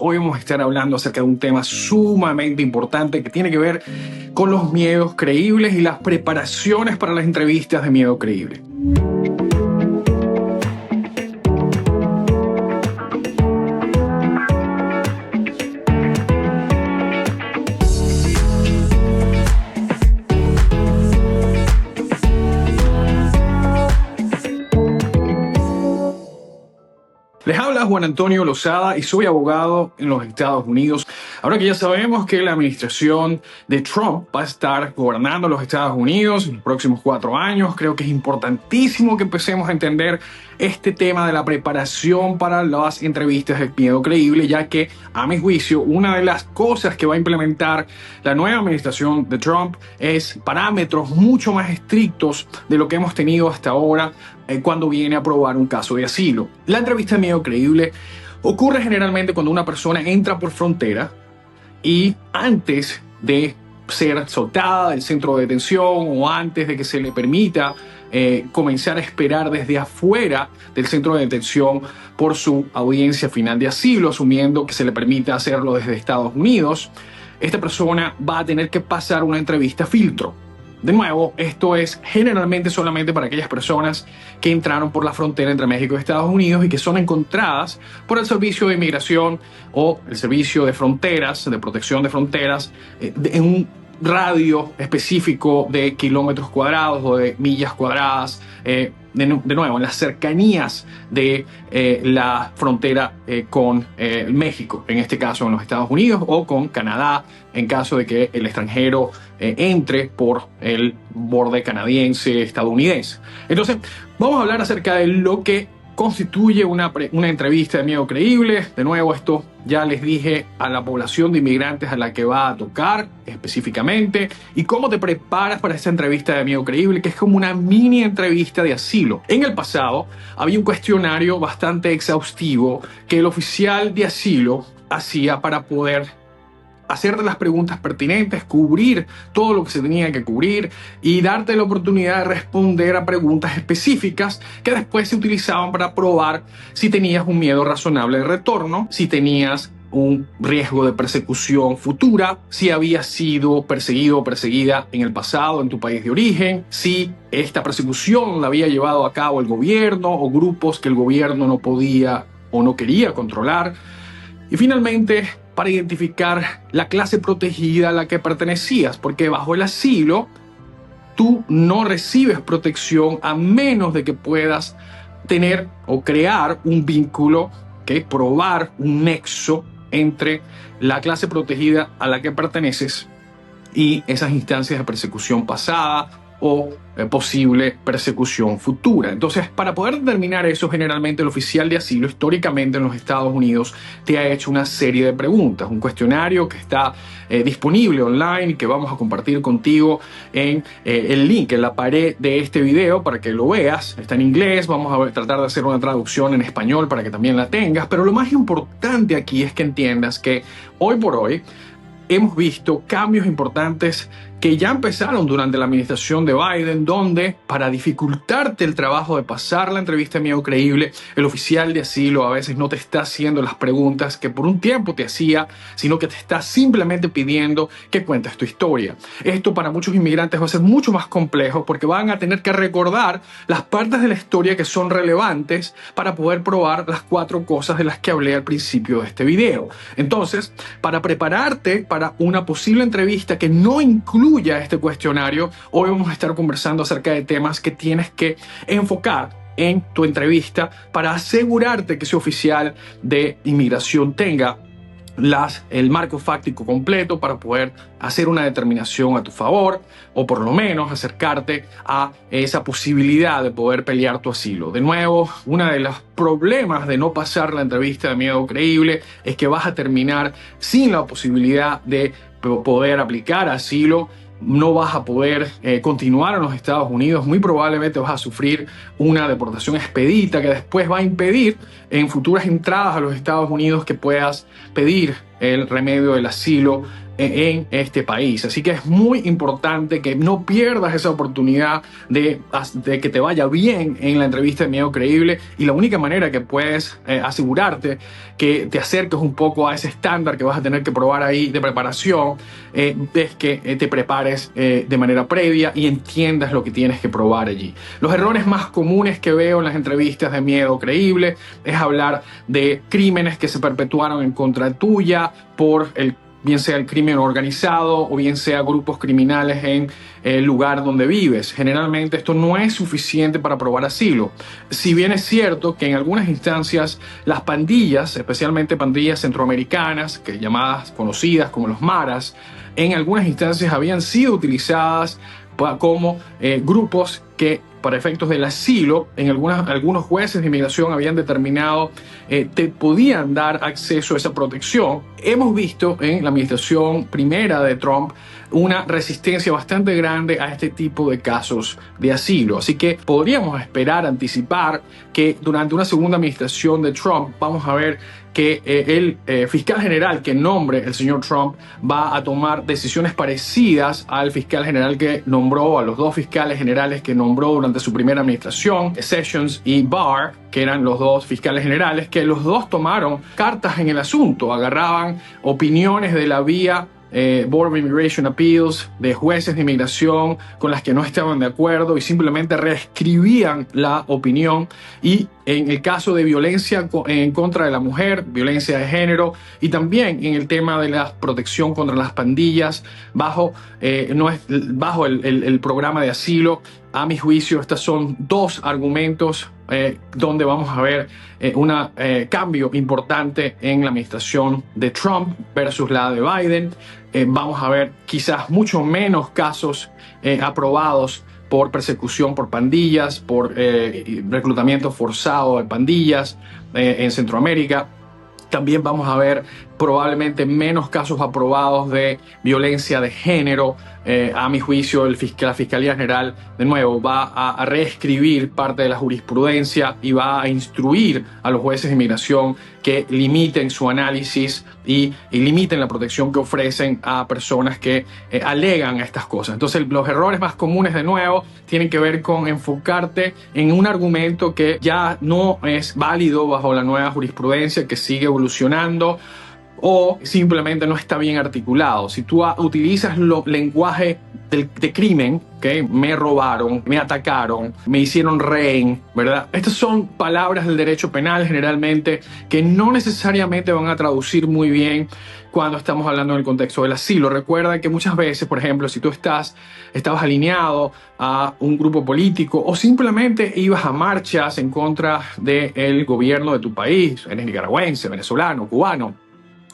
Hoy vamos a estar hablando acerca de un tema sumamente importante que tiene que ver con los miedos creíbles y las preparaciones para las entrevistas de miedo creíble. Les habla Juan Antonio Lozada y soy abogado en los Estados Unidos. Ahora que ya sabemos que la administración de Trump va a estar gobernando los Estados Unidos en los próximos 4 años, creo que es importantísimo que empecemos a entender este tema de la preparación para las entrevistas de miedo creíble, ya que, a mi juicio, una de las cosas que va a implementar la nueva administración de Trump es parámetros mucho más estrictos de lo que hemos tenido hasta ahora cuando viene a probar un caso de asilo. La entrevista de miedo creíble ocurre generalmente cuando una persona entra por frontera y antes de ser soltada del centro de detención o antes de que se le permita comenzar a esperar desde afuera del centro de detención por su audiencia final de asilo, asumiendo que se le permita hacerlo desde Estados Unidos, esta persona va a tener que pasar una entrevista filtro. De nuevo, esto es generalmente solamente para aquellas personas que entraron por la frontera entre México y Estados Unidos y que son encontradas por el Servicio de Inmigración o el Servicio de Fronteras, de Protección de Fronteras, en un radio específico de kilómetros cuadrados o de millas cuadradas, de nuevo, en las cercanías de la frontera con México, en este caso en los Estados Unidos, o con Canadá, en caso de que el extranjero entre por el borde canadiense, estadounidense. Entonces, vamos a hablar acerca de lo que constituye una entrevista de miedo creíble. De nuevo, esto ya les dije a la población de inmigrantes a la que va a tocar específicamente y cómo te preparas para esta entrevista de miedo creíble, que es como una mini entrevista de asilo. En el pasado había un cuestionario bastante exhaustivo que el oficial de asilo hacía para poder hacerte las preguntas pertinentes, cubrir todo lo que se tenía que cubrir y darte la oportunidad de responder a preguntas específicas que después se utilizaban para probar si tenías un miedo razonable de retorno, si tenías un riesgo de persecución futura, si habías sido perseguido o perseguida en el pasado en tu país de origen, si esta persecución la había llevado a cabo el gobierno o grupos que el gobierno no podía o no quería controlar. Y finalmente, para identificar la clase protegida a la que pertenecías, porque bajo el asilo tú no recibes protección a menos de que puedas tener o crear un vínculo, probar un nexo entre la clase protegida a la que perteneces y esas instancias de persecución pasada o posible persecución futura. Entonces, para poder determinar eso, generalmente el oficial de asilo, históricamente en los Estados Unidos, te ha hecho una serie de preguntas, un cuestionario que está disponible online y que vamos a compartir contigo en el link en la pared de este video para que lo veas. Está en inglés, vamos a tratar de hacer una traducción en español para que también la tengas, pero lo más importante aquí es que entiendas que hoy por hoy hemos visto cambios importantes que ya empezaron durante la administración de Biden, donde para dificultarte el trabajo de pasar la entrevista de miedo creíble, el oficial de asilo a veces no te está haciendo las preguntas que por un tiempo te hacía, sino que te está simplemente pidiendo que cuentes tu historia. Esto para muchos inmigrantes va a ser mucho más complejo porque van a tener que recordar las partes de la historia que son relevantes para poder probar las 4 cosas de las que hablé al principio de este video. Entonces, para prepararte para una posible entrevista que no incluya este cuestionario, hoy vamos a estar conversando acerca de temas que tienes que enfocar en tu entrevista para asegurarte que ese oficial de inmigración tenga el marco fáctico completo para poder hacer una determinación a tu favor o por lo menos acercarte a esa posibilidad de poder pelear tu asilo. De nuevo, uno de los problemas de no pasar la entrevista de miedo creíble es que vas a terminar sin la posibilidad de poder aplicar asilo. No vas a poder continuar en los Estados Unidos, muy probablemente vas a sufrir una deportación expedita que después va a impedir en futuras entradas a los Estados Unidos que puedas pedir el remedio del asilo en este país. Así que es muy importante que no pierdas esa oportunidad de que te vaya bien en la entrevista de Miedo Creíble, y la única manera que puedes asegurarte que te acerques un poco a ese estándar que vas a tener que probar ahí de preparación es que te prepares de manera previa y entiendas lo que tienes que probar allí. Los errores más comunes que veo en las entrevistas de Miedo Creíble es hablar de crímenes que se perpetuaron en contra tuya bien sea el crimen organizado o bien sea grupos criminales en el lugar donde vives. Generalmente esto no es suficiente para probar asilo. Si bien es cierto que en algunas instancias las pandillas, especialmente pandillas centroamericanas, que llamadas conocidas como los maras, en algunas instancias habían sido utilizadas como grupos que para efectos del asilo, algunos jueces de inmigración habían determinado te podían dar acceso a esa protección. Hemos visto en la administración primera de Trump una resistencia bastante grande a este tipo de casos de asilo. Así que podríamos esperar, anticipar que durante una segunda administración de Trump vamos a ver que el fiscal general que nombre el señor Trump va a tomar decisiones parecidas al fiscal general que nombró, a los dos fiscales generales que nombró durante su primera administración, Sessions y Barr, que eran los dos fiscales generales, que los dos tomaron cartas en el asunto, agarraban opiniones de la vía Board of Immigration Appeals, de jueces de inmigración con las que no estaban de acuerdo y simplemente reescribían la opinión. Y en el caso de violencia en contra de la mujer, violencia de género, y también en el tema de la protección contra las pandillas bajo el programa de asilo, a mi juicio estos son dos argumentos donde vamos a ver un cambio importante en la administración de Trump versus la de Biden. Vamos a ver quizás mucho menos casos aprobados por persecución por pandillas, por reclutamiento forzado de pandillas en Centroamérica. También vamos a ver probablemente menos casos aprobados de violencia de género. A mi juicio, la Fiscalía General, de nuevo, va a reescribir parte de la jurisprudencia y va a instruir a los jueces de inmigración que limiten su análisis y limiten la protección que ofrecen a personas que alegan estas cosas. Entonces, los errores más comunes, de nuevo, tienen que ver con enfocarte en un argumento que ya no es válido bajo la nueva jurisprudencia, que sigue evolucionando, o simplemente no está bien articulado. Si tú utilizas lenguaje de crimen, ¿okay? Me robaron, me atacaron, me hicieron rehén, ¿verdad? Estas son palabras del derecho penal generalmente que no necesariamente van a traducir muy bien cuando estamos hablando en el contexto del asilo. Recuerda que muchas veces, por ejemplo, si tú estabas alineado a un grupo político o simplemente ibas a marchas en contra del gobierno de tu país, eres nicaragüense, venezolano, cubano,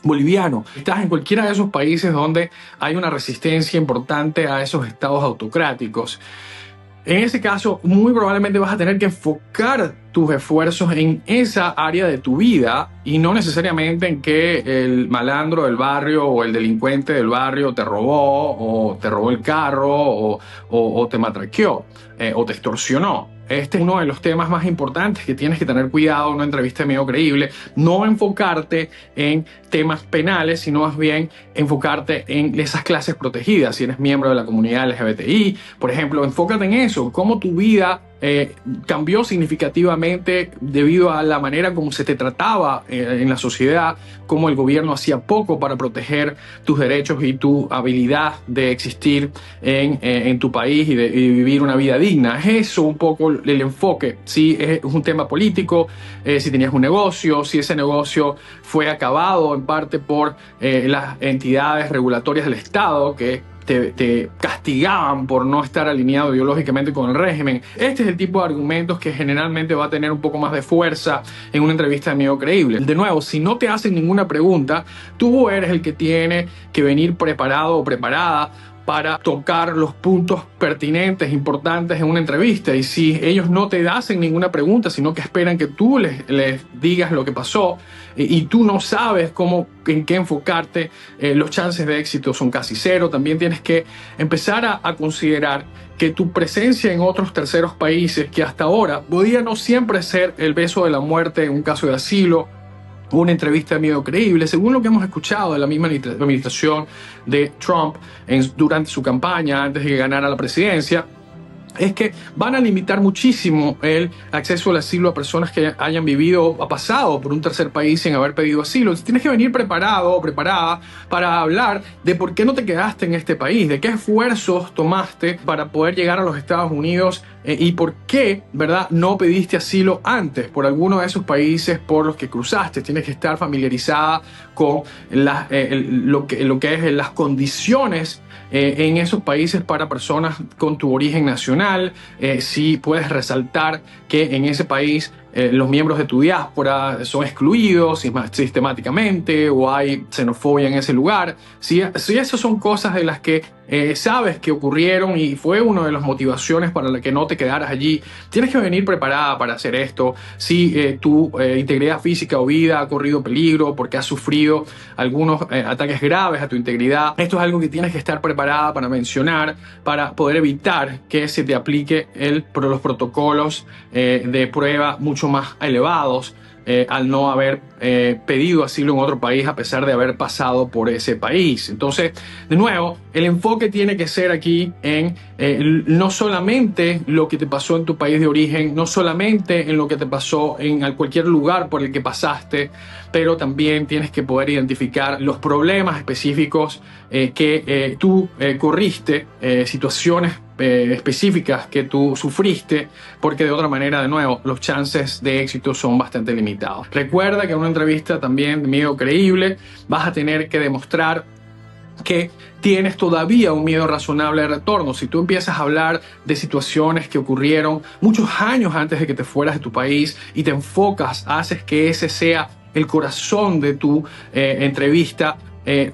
boliviano, estás en cualquiera de esos países donde hay una resistencia importante a esos estados autocráticos, en ese caso muy probablemente vas a tener que enfocar tus esfuerzos en esa área de tu vida y no necesariamente en que el malandro del barrio o el delincuente del barrio te robó o te robó el carro o te matraqueó o te extorsionó. Este es uno de los temas más importantes que tienes que tener cuidado en una entrevista de Miedo Creíble. No enfocarte en temas penales, sino más bien enfocarte en esas clases protegidas. Si eres miembro de la comunidad LGBTI, por ejemplo, enfócate en eso, cómo tu vida cambió significativamente debido a la manera como se te trataba en la sociedad, cómo el gobierno hacía poco para proteger tus derechos y tu habilidad de existir en tu país y vivir una vida digna. Es eso un poco el enfoque. Si es un tema político, si tenías un negocio, si ese negocio fue acabado en parte por las entidades regulatorias del Estado que te castigaban por no estar alineado ideológicamente con el régimen. Este es el tipo de argumentos que generalmente va a tener un poco más de fuerza en una entrevista de Miedo Creíble. De nuevo, si no te hacen ninguna pregunta, tú eres el que tiene que venir preparado o preparada para tocar los puntos pertinentes, importantes en una entrevista. Y si ellos no te hacen ninguna pregunta, sino que esperan que tú les digas lo que pasó y tú no sabes en qué enfocarte, los chances de éxito son casi cero. También tienes que empezar a considerar que tu presencia en otros terceros países, que hasta ahora podía no siempre ser el beso de la muerte en un caso de asilo, una entrevista de Medio Creíble, según lo que hemos escuchado de la misma administración de Trump durante su campaña antes de que ganara la presidencia, es que van a limitar muchísimo el acceso al asilo a personas que hayan vivido o pasado por un tercer país sin haber pedido asilo. Entonces, tienes que venir preparado o preparada para hablar de por qué no te quedaste en este país, de qué esfuerzos tomaste para poder llegar a los Estados Unidos y por qué, ¿verdad?, no pediste asilo antes por alguno de esos países por los que cruzaste. Tienes que estar familiarizada con lo que es las condiciones en esos países para personas con tu origen nacional. Si puedes resaltar que en ese país los miembros de tu diáspora son excluidos sistemáticamente o hay xenofobia en ese lugar. Si esas son cosas de las que sabes que ocurrieron y fue una de las motivaciones para la que no te quedaras allí, tienes que venir preparada para hacer esto. Si tu integridad física o vida ha corrido peligro porque has sufrido algunos ataques graves a tu integridad, esto es algo que tienes que estar preparada para mencionar, para poder evitar que se te aplique los protocolos de prueba mucho más elevados al no haber pedido asilo en otro país a pesar de haber pasado por ese país. Entonces, de nuevo, el enfoque tiene que ser aquí en no solamente lo que te pasó en tu país de origen, no solamente en lo que te pasó en cualquier lugar por el que pasaste, pero también tienes que poder identificar los problemas específicos que tú corriste, situaciones específicas que tú sufriste, porque de otra manera, de nuevo, los chances de éxito son bastante limitados. Recuerda que en una entrevista también de Medio Creíble vas a tener que demostrar que tienes todavía un miedo razonable de retorno. Si tú empiezas a hablar de situaciones que ocurrieron muchos años antes de que te fueras de tu país y te enfocas, haces que ese sea el corazón de tu entrevista,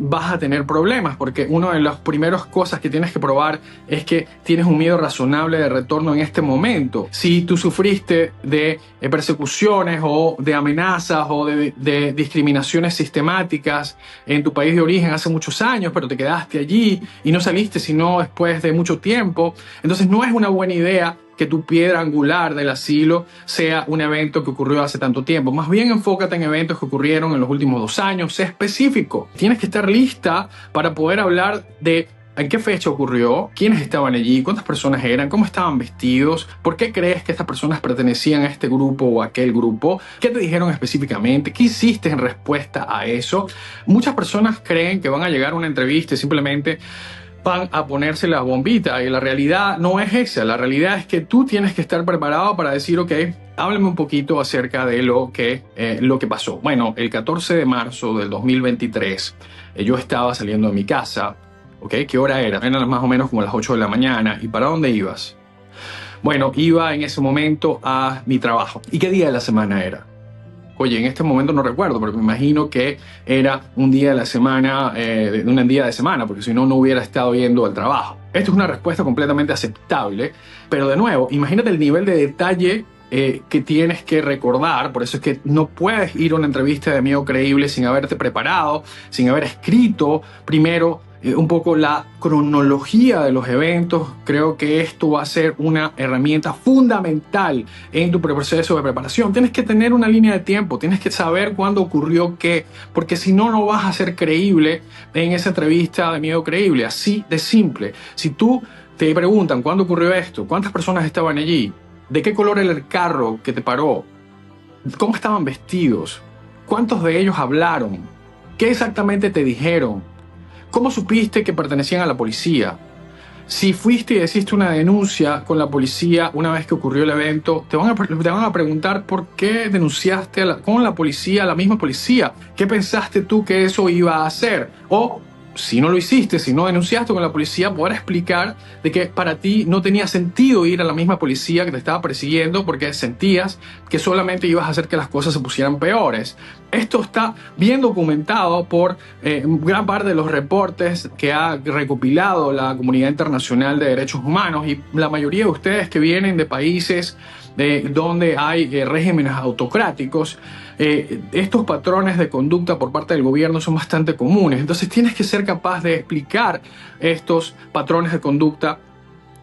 vas a tener problemas, porque una de las primeras cosas que tienes que probar es que tienes un miedo razonable de retorno en este momento. Si tú sufriste de persecuciones o de amenazas o de discriminaciones sistemáticas en tu país de origen hace muchos años, pero te quedaste allí y no saliste sino después de mucho tiempo, entonces no es una buena idea que tu piedra angular del asilo sea un evento que ocurrió hace tanto tiempo. Más bien enfócate en eventos que ocurrieron en los últimos 2 años. Sé específico. Tienes que estar lista para poder hablar de en qué fecha ocurrió, quiénes estaban allí, cuántas personas eran, cómo estaban vestidos, por qué crees que estas personas pertenecían a este grupo o a aquel grupo, qué te dijeron específicamente, qué hiciste en respuesta a eso. Muchas personas creen que van a llegar a una entrevista y simplemente van a ponerse la bombita, y la realidad no es esa. La realidad es que tú tienes que estar preparado para decir, ok, háblame un poquito acerca de lo que pasó. Bueno, el 14 de marzo del 2023 yo estaba saliendo de mi casa. ¿Ok? ¿Qué hora era? Eran más o menos como las 8 de la mañana. ¿Y para dónde ibas? Bueno, iba en ese momento a mi trabajo. ¿Y qué día de la semana era? Oye, en este momento no recuerdo, pero me imagino que era un día de la semana, un día de semana, porque si no, no hubiera estado yendo al trabajo. Esto es una respuesta completamente aceptable, pero de nuevo, imagínate el nivel de detalle que tienes que recordar. Por eso es que no puedes ir a una entrevista de Medio Creíble sin haberte preparado, sin haber escrito primero un poco la cronología de los eventos. Creo que esto va a ser una herramienta fundamental en tu proceso de preparación. Tienes que tener una línea de tiempo, tienes que saber cuándo ocurrió qué, porque si no, no vas a ser creíble en esa entrevista de Medio Creíble. Así de simple. Si tú te preguntan cuándo ocurrió esto, cuántas personas estaban allí, de qué color era el carro que te paró, cómo estaban vestidos, cuántos de ellos hablaron, qué exactamente te dijeron, ¿cómo supiste que pertenecían a la policía? Si fuiste y hiciste una denuncia con la policía una vez que ocurrió el evento, te van a preguntar por qué denunciaste con la policía, la misma policía. ¿Qué pensaste tú que eso iba a hacer? O si no lo hiciste, si no denunciaste con la policía, poder explicar de que para ti no tenía sentido ir a la misma policía que te estaba persiguiendo porque sentías que solamente ibas a hacer que las cosas se pusieran peores. Esto está bien documentado por gran parte de los reportes que ha recopilado la comunidad internacional de derechos humanos, y la mayoría de ustedes que vienen de países donde hay regímenes autocráticos, estos patrones de conducta por parte del gobierno son bastante comunes. Entonces tienes que ser capaz de explicar estos patrones de conducta,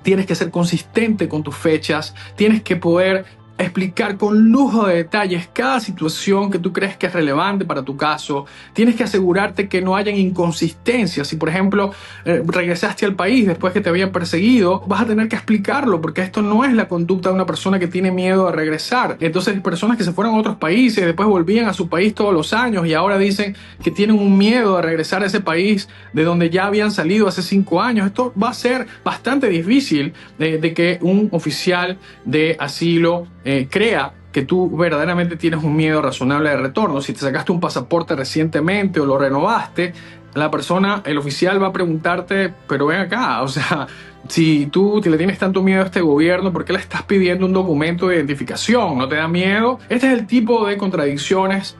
tienes que ser consistente con tus fechas, tienes que poder explicar con lujo de detalles cada situación que tú crees que es relevante para tu caso. Tienes que asegurarte que no hayan inconsistencias. Si, por ejemplo, regresaste al país después que te habían perseguido, vas a tener que explicarlo, porque esto no es la conducta de una persona que tiene miedo de regresar. Entonces, personas que se fueron a otros países, después volvían a su país todos los años y ahora dicen que tienen un miedo de regresar a ese país de donde ya habían salido hace 5 años. Esto va a ser bastante difícil de que un oficial de asilo crea que tú verdaderamente tienes un miedo razonable de retorno. Si te sacaste un pasaporte recientemente o lo renovaste, la persona, el oficial va a preguntarte, pero ven acá, o sea, si tú le tienes tanto miedo a este gobierno, ¿por qué le estás pidiendo un documento de identificación? ¿No te da miedo? Este es el tipo de contradicciones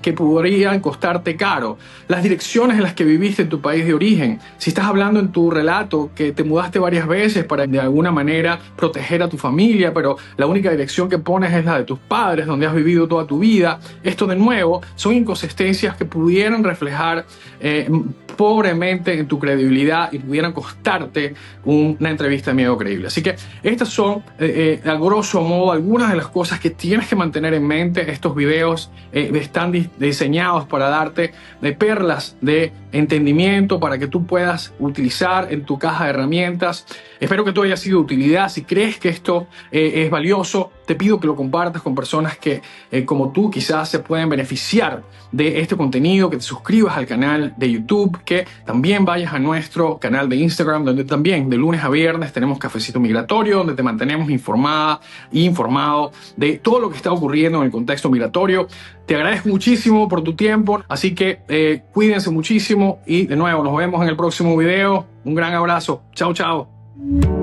que podrían costarte caro. Las direcciones en las que viviste en tu país de origen. Si estás hablando en tu relato que te mudaste varias veces para de alguna manera proteger a tu familia, pero la única dirección que pones es la de tus padres, donde has vivido toda tu vida. Esto de nuevo son inconsistencias que pudieran reflejar pobremente en tu credibilidad y pudieran costarte una entrevista de miedo creíble. Así que estas son, a grosso modo, algunas de las cosas que tienes que mantener en mente. Estos videos están diseñados para darte perlas de entendimiento para que tú puedas utilizar en tu caja de herramientas. Espero que todo haya sido de utilidad. Si crees que esto es valioso, te pido que lo compartas con personas que, como tú, quizás se pueden beneficiar de este contenido, que te suscribas al canal de YouTube, que también vayas a nuestro canal de Instagram, donde también de lunes a viernes tenemos Cafecito Migratorio, donde te mantenemos informado de todo lo que está ocurriendo en el contexto migratorio. Te agradezco muchísimo por tu tiempo, así que cuídense muchísimo y de nuevo nos vemos en el próximo video. Un gran abrazo. Chao, chao.